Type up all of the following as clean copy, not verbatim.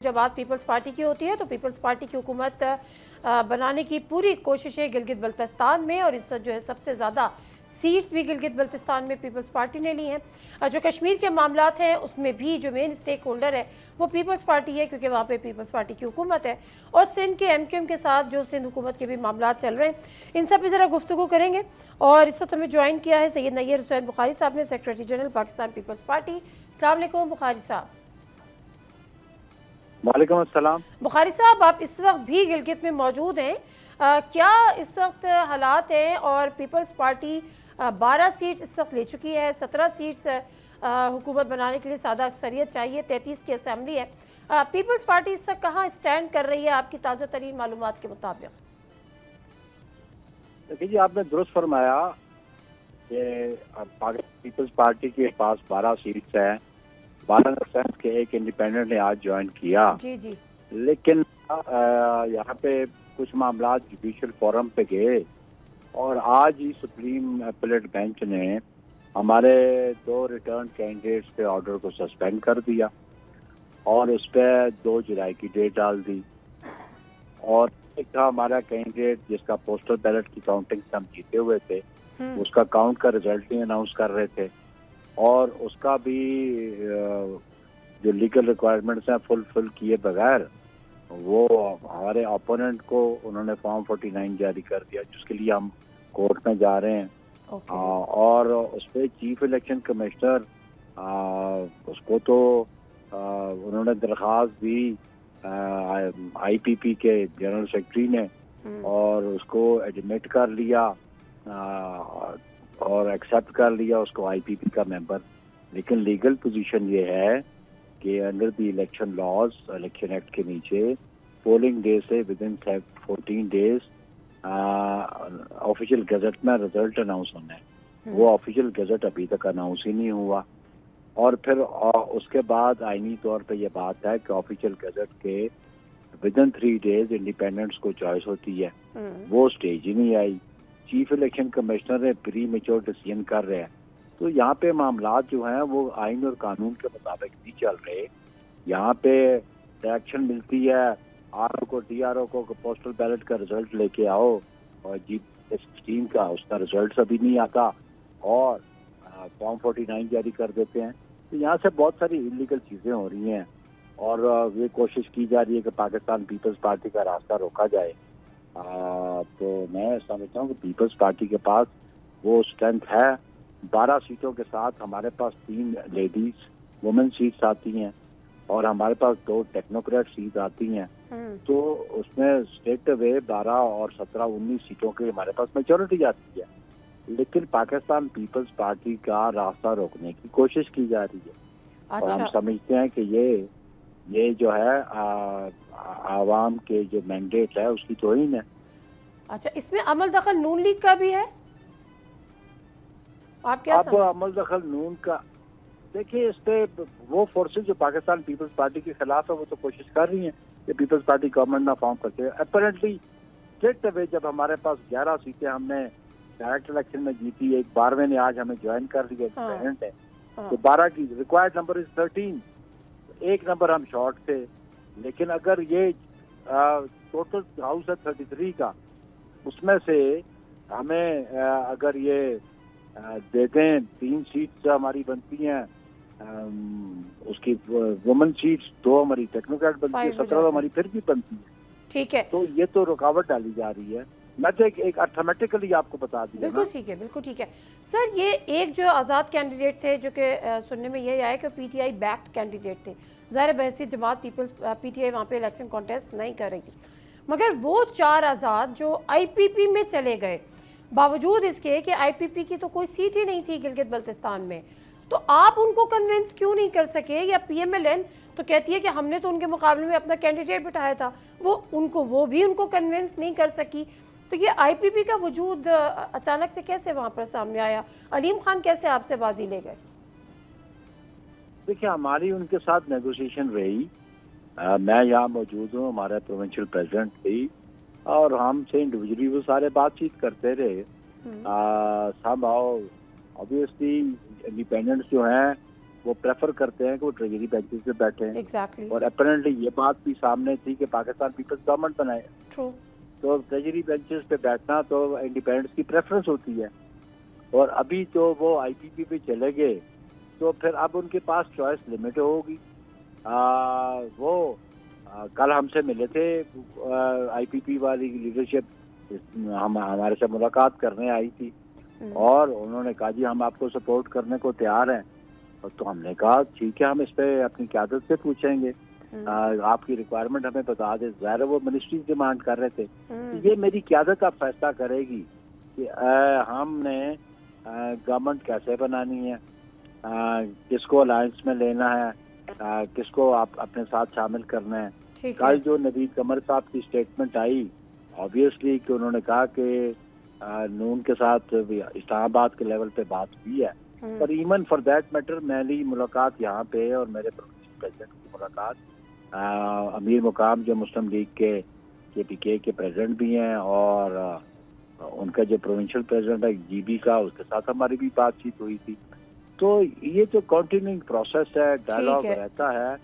जब बात peoples party की होती है तो पीपल्स पार्टी की हुकूमत बनाने की पूरी कोशिश है गिलगित बल्तिस्तान में, और इस जो है सबसे ज़्यादा सीट्स भी गिलगित बल्तिस्तान में पीपल्स पार्टी ने ली हैं। जो कश्मीर के मामलात हैं उसमें भी जो मेन स्टेक होल्डर है वो पीपल्स पार्टी है, क्योंकि वहाँ पे पीपल्स पार्टी की हुकूमत है। और सिंध के MQM के साथ जो सिंध हुकूमत के भी मामलात चल रहे हैं, इन सब पर ज़रा गुफ्तगू करेंगे। और इस वक्त हमें ज्वाइन किया है सैयद नैयर हुसैन बुखारी साहब ने, secretary general Pakistan peoples party. अस्सलाम वालेकुम बुखारी साहब। वालेकुम अस्सलाम। बुखारी साहब, आप इस वक्त भी गिलगित में मौजूद हैं। क्या इस वक्त हालात हैं? और पीपल्स पार्टी 12 सीट्स इस वक्त ले चुकी है, 17 सीट्स हुकूमत बनाने के लिए सादा अक्सरियत चाहिए, 33 की असम्बली है। पीपल्स पार्टी इस वक्त कहाँ स्टैंड कर रही है आपकी ताज़ा तरीन मालूमात के मुताबिक? देखिए जी, आपने दुरुस्त फरमाया कि पीपल्स पार्टी के पास 12 सीट्स हैं। 12 सेंस के एक इंडिपेंडेंट ने आज ज्वाइन किया। जी जी। लेकिन यहाँ पे कुछ मामला जुडिशल फोरम पे गए और आज ही सुप्रीम अपीलेट बेंच ने हमारे 2 रिटर्न कैंडिडेट्स पे ऑर्डर को सस्पेंड कर दिया और उस पर 2 जुलाई की डेट डाल दी। और एक था हमारा कैंडिडेट जिसका पोस्टल बैलेट की काउंटिंग से हम जीते हुए थे, उसका काउंट का रिजल्ट नहीं अनाउंस कर रहे थे और उसका भी जो लीगल रिक्वायरमेंट्स हैं फुलफिल किए बगैर वो हमारे ओपोनेंट को उन्होंने फॉर्म 49 जारी कर दिया, जिसके लिए हम कोर्ट में जा रहे हैं। और उस पर चीफ इलेक्शन कमिश्नर उसको तो उन्होंने दरख्वास्त दी IPP के जनरल सेक्रेटरी ने और उसको एडमिट कर लिया और एक्सेप्ट कर लिया उसको IPP का मेंबर। लेकिन लीगल पोजीशन ये है कि under the election laws, election act के नीचे पोलिंग डे से within 14 days official gazette में रिजल्ट अनाउंस होना है। वो ऑफिशियल गजट अभी तक अनाउंस ही नहीं हुआ। और फिर उसके बाद आईनी तौर पे ये बात है कि ऑफिशियल गजट के विद इन 3 डेज इंडिपेंडेंट्स को चॉइस होती है, वो स्टेज ही नहीं आई। चीफ इलेक्शन कमिश्नर ने प्री मेच्योर डिसीजन कर रहे हैं। तो यहाँ पे मामलात जो हैं वो आइन और कानून के मुताबिक नहीं चल रहे। यहाँ पे डायरेक्शन मिलती है RO को, DRO को पोस्टल बैलेट का रिजल्ट लेके आओ और G16 का उसका रिजल्ट अभी नहीं आता और फॉर्म 49 जारी कर देते हैं। तो यहाँ से बहुत सारी इलीगल चीज़ें हो रही हैं और ये कोशिश की जा रही है कि पाकिस्तान पीपल्स पार्टी का रास्ता रोका जाए। तो मैं समझता हूँ कि पीपल्स पार्टी के पास वो स्ट्रेंथ है। 12 सीटों के साथ हमारे पास 3 लेडीज वुमेन सीट्स आती हैं और हमारे पास 2 टेक्नोक्रेट सीट आती हैं। तो उसमें स्टेट वे 12 और 17 19 सीटों की हमारे पास मेजोरिटी आती है। लेकिन पाकिस्तान पीपल्स पार्टी का रास्ता रोकने की कोशिश की जा रही है। और हम समझते हैं कि ये जो है आवाम के जो मैंडेट है उसकी तौहीन है। अच्छा, इसमें अमल दखल नून लीग का भी है? आप क्या अब अमल दखल नून का देखिए, इस पे वो फोर्सेस जो पाकिस्तान पीपल्स पार्टी के खिलाफ है वो तो कोशिश कर रही हैं कि पीपल्स पार्टी गवर्नमेंट ना फॉर्म करके। अपरेंटली स्ट्रेट अवे जब हमारे पास 11 सीटें हमने डायरेक्ट इलेक्शन में जीती, एक 12वें ने आज हमें ज्वाइन कर लिया इंडिपेंडेंट है, तो 12 की रिक्वायर्ड नंबर इज 13। एक नंबर हम शॉर्ट थे। लेकिन अगर ये टोटल हाउस है 33 का, उसमें से हमें अगर ये दे दें 3 सीट्स हमारी बनती हैं, उसकी वुमेन सीट्स 2 हमारी टेक्नोक्रेट बनती है, 17 हमारी फिर भी बनती है। ठीक है, तो ये तो रुकावट डाली जा रही है। मैं तो एक अर्थमेटिकली आपको बता दिया। बिल्कुल ठीक है, बिल्कुल ठीक है। सर, ये एक जो आज़ाद कैंडिडेट थे, जो कि सुनने में यही आया कि PTI बैक्ड कैंडिडेट थे, ज़ाहिर बहसी जमात पीपल्स PTI वहाँ पे इलेक्शन कॉन्टेस्ट नहीं कर रही थी, मगर वो 4 आज़ाद जो IPP में चले गए, बावजूद इसके कि IPP की तो कोई सीट ही नहीं थी गिलगित बल्तिस्तान में, तो आप उनको कन्विंस क्यों नहीं कर सके? या PMLN तो कहती है कि हमने तो उनके मुकाबले में अपना कैंडिडेट बिठाया था, वो भी उनको कन्विंस नहीं कर सकी। तो ये IPP का वजूद अचानक से कैसे वहाँ पर सामने आया? अलीम खान कैसे आपसे बाजी ले गए? देखिए, हमारी उनके साथ नेगोशिएशन रही। मैं यहाँ मौजूद हूँ, हमारे प्रोविंशियल प्रेसिडेंट थी और हमसे इंडिविजुअली वो सारे बातचीत करते रहे। ऑब्वियसली इंडिपेंडेंट्स जो हैं वो प्रेफर करते हैं कि वो ट्रेजरी बेंचेस पे बैठे हैं। एग्जैक्टली, और अपेरेंटली ये बात भी सामने थी कि पाकिस्तान पीपल्स गवर्नमेंट बनाए, ट्रू, तो ट्रेजरी बेंचेस पे बैठना तो इंडिपेंडेंस की प्रेफरेंस होती है। और अभी तो वो आईपीपी पे चले गए, तो फिर अब उनके पास चॉइस लिमिट होगी। कल हमसे मिले थे आईपीपी वाली लीडरशिप, हमारे से मुलाकात करने आई थी और उन्होंने कहा जी हम आपको सपोर्ट करने को तैयार हैं। और तो हमने कहा ठीक है, हम इस पे अपनी क़यादत से पूछेंगे, आपकी रिक्वायरमेंट हमें बता दे। ज़ाहिर वो मिनिस्ट्री डिमांड कर रहे थे, तो ये मेरी क़यादत अब फैसला करेगी कि हमने गवर्नमेंट कैसे बनानी है, किसको अलायंस में लेना है, किसको आप अपने साथ शामिल करना है। कल जो नवीद कमर साहब की स्टेटमेंट आई, ऑब्वियसली कि उन्होंने कहा कि नून के साथ इस्लामाबाद के लेवल पे बात हुई है, पर इवन फॉर दैट मैटर मेरी मुलाकात यहाँ पे और मेरे प्रेसिडेंट की मुलाकात अमीर मुकाम जो मुस्लिम लीग के KPK के प्रेसिडेंट भी हैं और उनका जो प्रोविंशियल प्रेसिडेंट है GB का, उसके साथ हमारी भी बातचीत हुई थी। तो ये जो कंटिन्यूइंग प्रोसेस है, डायलॉग रहता है,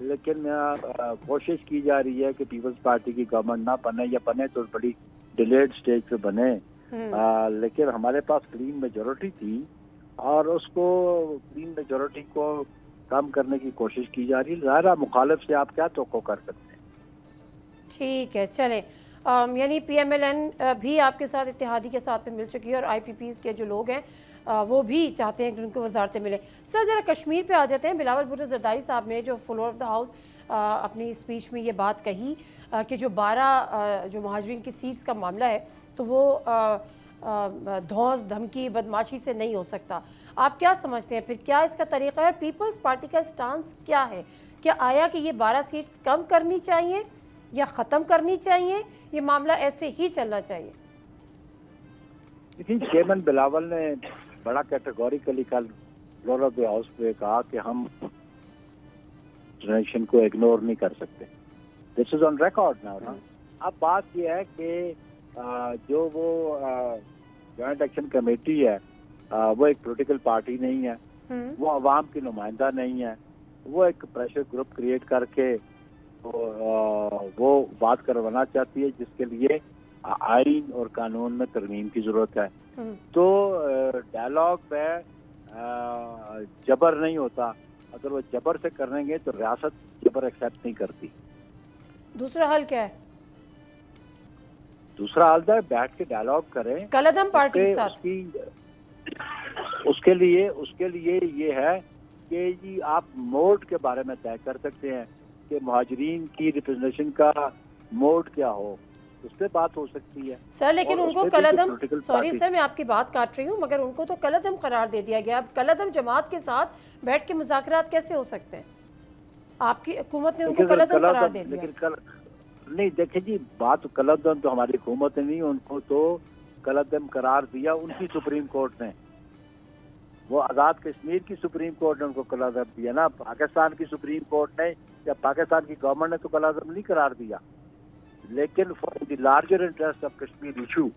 लेकिन कोशिश की जा रही है कि पीपल्स पार्टी की गवर्नमेंट ना बने, या बने तो बड़ी डिलेड स्टेज पे बने। लेकिन हमारे पास क्लीन मेजोरिटी थी और उसको क्लीन मेजोरिटी को कम करने की कोशिश की जा रही है। ज़ाहिर मुखालिफ से आप क्या तवक्को कर सकते हैं। ठीक है, चलें, यानी PMLN भी आपके साथ इत्तेहादी के साथ में मिल चुकी है और IPPs के जो लोग हैं वो भी चाहते हैं कि उनको वजारतें मिले। सर ज़रा कश्मीर पे आ जाते हैं। बिलावल भुट्टो ज़रदारी साहब ने जो फ्लोर ऑफ द हाउस अपनी स्पीच में ये बात कही कि जो 12 जो महाजरीन की सीट्स का मामला है तो वो धौंस धमकी बदमाशी से नहीं हो सकता। आप क्या समझते हैं फिर, क्या इसका तरीका है? पीपल्स पार्टी का स्टांस क्या है? क्या आया कि ये 12 सीट्स कम करनी चाहिए या ख़त्म करनी चाहिए, ये मामला ऐसे ही चलना चाहिए? लेकिन चेयरमैन बिलावल ने बड़ा कैटेगोरिकली कल फ्लोर ऑफ द हाउस पे कहा कि हम जनरेशन को इग्नोर नहीं कर सकते। This is on record now ना। अब बात यह है कि जो वो जॉइंट एक्शन कमेटी है वो एक पॉलिटिकल पार्टी नहीं है, वो अवाम की नुमाइंदा नहीं है, वो एक प्रेशर ग्रुप क्रिएट करके वो बात करवाना चाहती है जिसके लिए आईन और कानून में तरमीम की जरूरत है। तो डायलॉग में जबर नहीं होता, अगर वो जबर से करेंगे तो रियासत जबर एक्सेप्ट नहीं करती। दूसरा हल क्या है? दूसरा हल है बैठ के डायलॉग करें कलअदम पार्टी के साथ। उसके लिए ये है कि जी आप मोड के बारे में तय कर सकते हैं कि मुहाजिरीन की रिप्रेजेंटेशन का मोड क्या हो, उस पर बात हो सकती है सर। लेकिन उनको कलअदम, सॉरी सर मैं आपकी बात काट रही हूँ, मगर उनको तो कलअदम करार दे दिया गया। अब कलअदम जमात के साथ बैठ के मुज़ाकरात कैसे हो सकते हैं? आपकी हुकूमत ने उनको कलअदम करार दे दिया। लेकिन नहीं, देखिए जी, बात कलअदम तो हमारी हुकूमत ने नहीं, उनको तो कलअदम करार दिया उनकी सुप्रीम कोर्ट ने। वो आज़ाद कश्मीर की सुप्रीम कोर्ट ने उनको कलअदम दिया ना, पाकिस्तान की सुप्रीम कोर्ट ने या पाकिस्तान की गवर्नमेंट ने तो कलअदम नहीं करार दिया। लेकिन for the larger interest of Kashmir issue,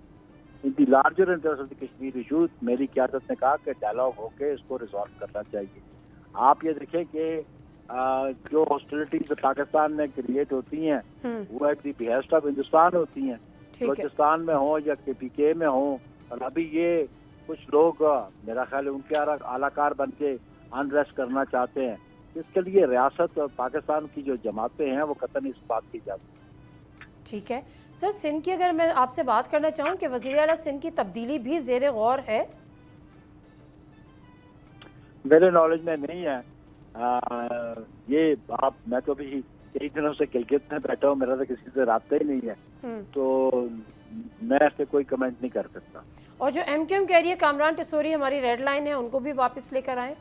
in the larger interest of the Kashmir issue, मेरी क़यादत ने कहा कि डायलॉग होके इसको रिजॉल्व करना चाहिए। आप ये देखें कि जो हॉस्टिलिटीज पाकिस्तान में क्रिएट होती हैं वो at the behest of Hindustan होती हैं, बलूचिस्तान में हो या KPK में हो। और अभी ये कुछ लोग मेरा ख्याल है उनके आलाकार बन के अनरेस्ट करना चाहते हैं। इसके लिए रियासत और पाकिस्तान की जो जमातें हैं वो कतई इस बात की इजाजत। ठीक है सर, सिंध की अगर मैं आपसे बात करना चाहूँ कि वज़ीर आला सिंध की तब्दीली भी ज़ेर गौर है? मेरे नॉलेज में नहीं है। ये आप, मैं तो अभी कई दिनों से गिलगित में बैठा हूँ, मेरा तो किसी से राब्ता ही नहीं है, तो मैं ऐसे कोई कमेंट नहीं कर सकता। और जो MQM कह रही है कामरान टिसोरी हमारी रेड लाइन है, उनको भी वापस लेकर आए?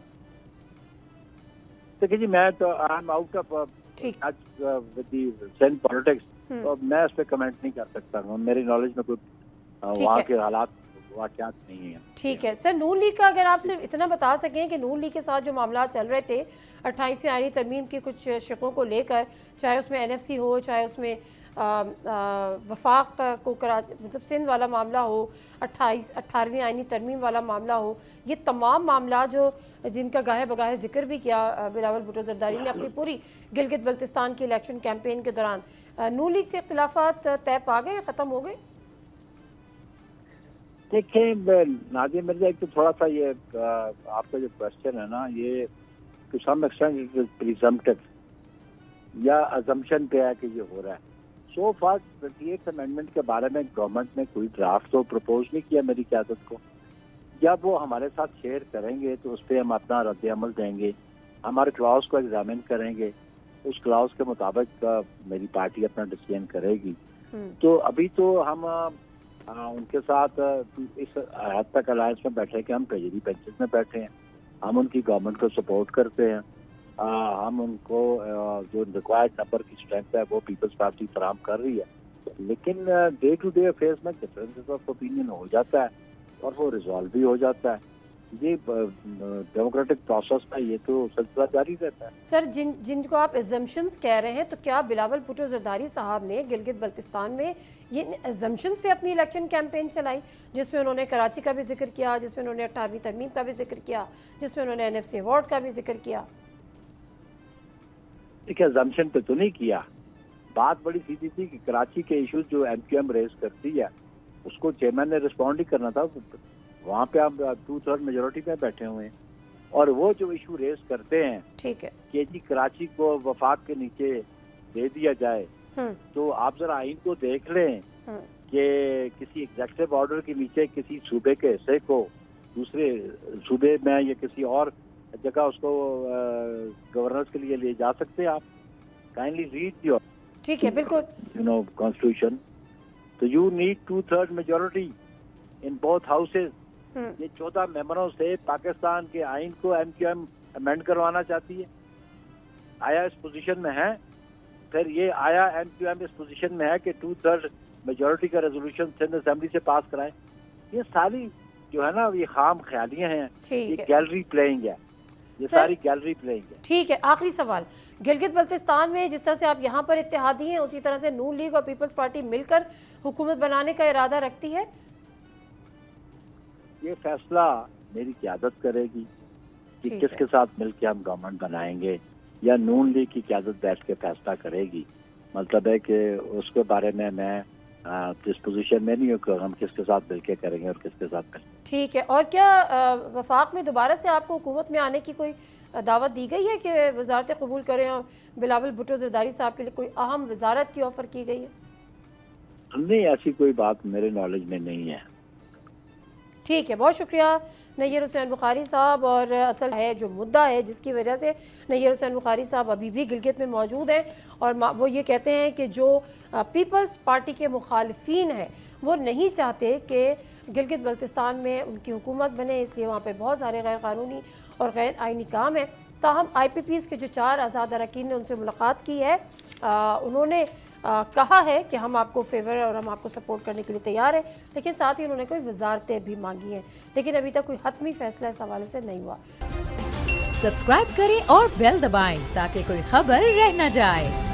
देखिए जी, मैं तो I am out of with the Sindh politics, तो मैं इस पे कमेंट नहीं कर सकता हूँ। मेरी नॉलेज में कोई वहाँ के हालात वाक़यात नहीं है। ठीक है सर, नून लीग का अगर आप सिर्फ इतना बता सकें कि नून लीग के साथ जो मामला चल रहे थे 28वीं आईनी तरमीम की कुछ शिकों को लेकर, चाहे उसमें एनएफसी हो, चाहे उसमें वफाक को कराची मतलब सिंध वाला मामला हो, 18वीं आईनी तरमीम वाला मामला हो, ये तमाम मामला जो जिनका गाहे बगाहे जिक्र भी किया बिलावल भुट्टो जरदारी ने अपनी पूरी गिलगित बल्तिस्तान की इलेक्शन कैंपेन के दौरान, नून लीग से इख्तिलाफात तय पा गए, ख़त्म हो गए? देखिए नादिया मिर्जा, एक तो थोड़ा सा ये आपका जो क्वेश्चन है ना, ये टू सम एक्सटेंट प्रिजम्पटिव या अजम्पशन पे है कि ये हो रहा है। सो फार 28th अमेंडमेंट के बारे में गवर्नमेंट ने कोई ड्राफ्ट तो प्रपोज नहीं किया मेरी क़यादत को। जब वो हमारे साथ शेयर करेंगे तो उस पर हम अपना रद्द अमल देंगे, हमारे क्लाउज को एग्जामिन करेंगे, उस क्लाउज के मुताबिक मेरी पार्टी अपना डिसीजन करेगी। तो अभी तो हम उनके साथ इस हद तक अलायंस में बैठे कि हम ट्रेजरी बेंचेस में बैठे हैं, हम उनकी गवर्नमेंट को सपोर्ट करते हैं, हम उनको जो रिक्वायर्ड नंबर की स्ट्रेंथ है वो पीपल्स पार्टी फराहम कर रही है। लेकिन डे टू डे अफेयर्स में डिफरेंसेस ऑफ ओपिनियन हो जाता है और वो रिजॉल्व भी हो जाता है। ये डेमोक्रेटिक प्रोसेस है, ये तो सिलसिला जारी रहता है। सर, जिनको आप एजम्पशंस कह रहे हैं, तो क्या बिलावल भुट्टो जरदारी साहब ने गिलगित बल्तिस्तान में ये एजम्पशंस पे अपनी इलेक्शन कैंपेन चलाई, जिसमें उन्होंने कराची का भी जिक्र किया, जिसमें उन्होंने 18वीं तरमीम का भी जिक्र किया, जिसमें उन्होंने एनएफसी अवार्ड का भी जिक्र किया? देखिए, एजम्पशन पे तो नहीं किया, बात बड़ी सीधी थी कि कराची के इशूज जो एमक्यूएम रेज करती है उसको चेयरमैन ने रिस्पॉन्ड ही करना था। वहाँ पे आप 2/3 मेजोरिटी में बैठे हुए हैं और वो जो इशू रेज करते हैं, ठीक है, कि जी कराची को वफाक के नीचे दे दिया जाए, तो आप जरा आइन को देख लें कि किसी एग्जेक्टिव ऑर्डर के नीचे किसी सूबे के हिस्से को दूसरे सूबे में या किसी और जगह उसको गवर्नेंस के लिए ले जा सकते हैं। आप काइंडली रीड योर, ठीक है, बिल्कुल, यू नो, कॉन्स्टिट्यूशन। तो you need 2/3 majority in both houses. ये 14 मेंबरों से पाकिस्तान के आइन को एमक्यूएम अमेंड करवाना चाहती है, आया इस पोजीशन में है। फिर ये आया एमक्यूएम इस पोजीशन में है कि 2/3 मेजोरिटी का रेजोल्यूशन सिंध असेंबली से पास कराएं। ये सारी जो है ना, ये खाम ख्यालियां हैं, ये गैलरी प्लेइंग है, ये सारी गैलरी प्लेइंग है। ठीक है, आखिरी सवाल, गिलगित बल्तिस्तान में जिस तरह से आप यहाँ पर इत्तेहादी हैं, उसी तरह से नून लीग और पीपल्स पार्टी मिलकर हुकूमत बनाने का इरादा रखती है? ये फैसला मेरी क़यादत करेगी कि किसके साथ मिलकर हम गवर्नमेंट बनाएंगे, या नून लीग की क़यादत बैठ के फैसला करेगी। मतलब है कि उसके बारे में मैं जिस पोजीशन में नहीं हूँ कि हम किसके साथ मिलकर करेंगे और किसके साथ मिलकर। ठीक है, और क्या वफाक में दोबारा से आपको हुकूमत में आने की कोई दावत दी गई है कि वजारत कबूल करें और बिलावल भुट्टो जरदारी साहब के लिए कोई अहम वजारत की ऑफर की गई है? नहीं, ऐसी कोई बात मेरे नॉलेज में नहीं है। ठीक है, बहुत शुक्रिया नैयर हुसैन बुखारी साहब। और असल है जो मुद्दा है जिसकी वजह से नैयर हुसैन बुखारी साहब अभी भी गिलगित में मौजूद हैं, और वो ये कहते हैं कि जो पीपल्स पार्टी के मुखालिफिन हैं वो नहीं चाहते कि गिलगित बल्तिस्तान में उनकी हुकूमत बने, इसलिए वहाँ पर बहुत सारे गैर कानूनी और गैर आइनी काम है। ताहम IPPs के जो 4 आज़ाद अरकान ने उनसे मुलाकात की है, उन्होंने कहा है कि हम आपको फेवर और हम आपको सपोर्ट करने के लिए तैयार है, लेकिन साथ ही उन्होंने कोई वजारतें भी मांगी हैं, लेकिन अभी तक कोई हतमी फैसला इस हवाले से नहीं हुआ। सब्सक्राइब करें और बेल दबाएं ताकि कोई खबर रह न जाए।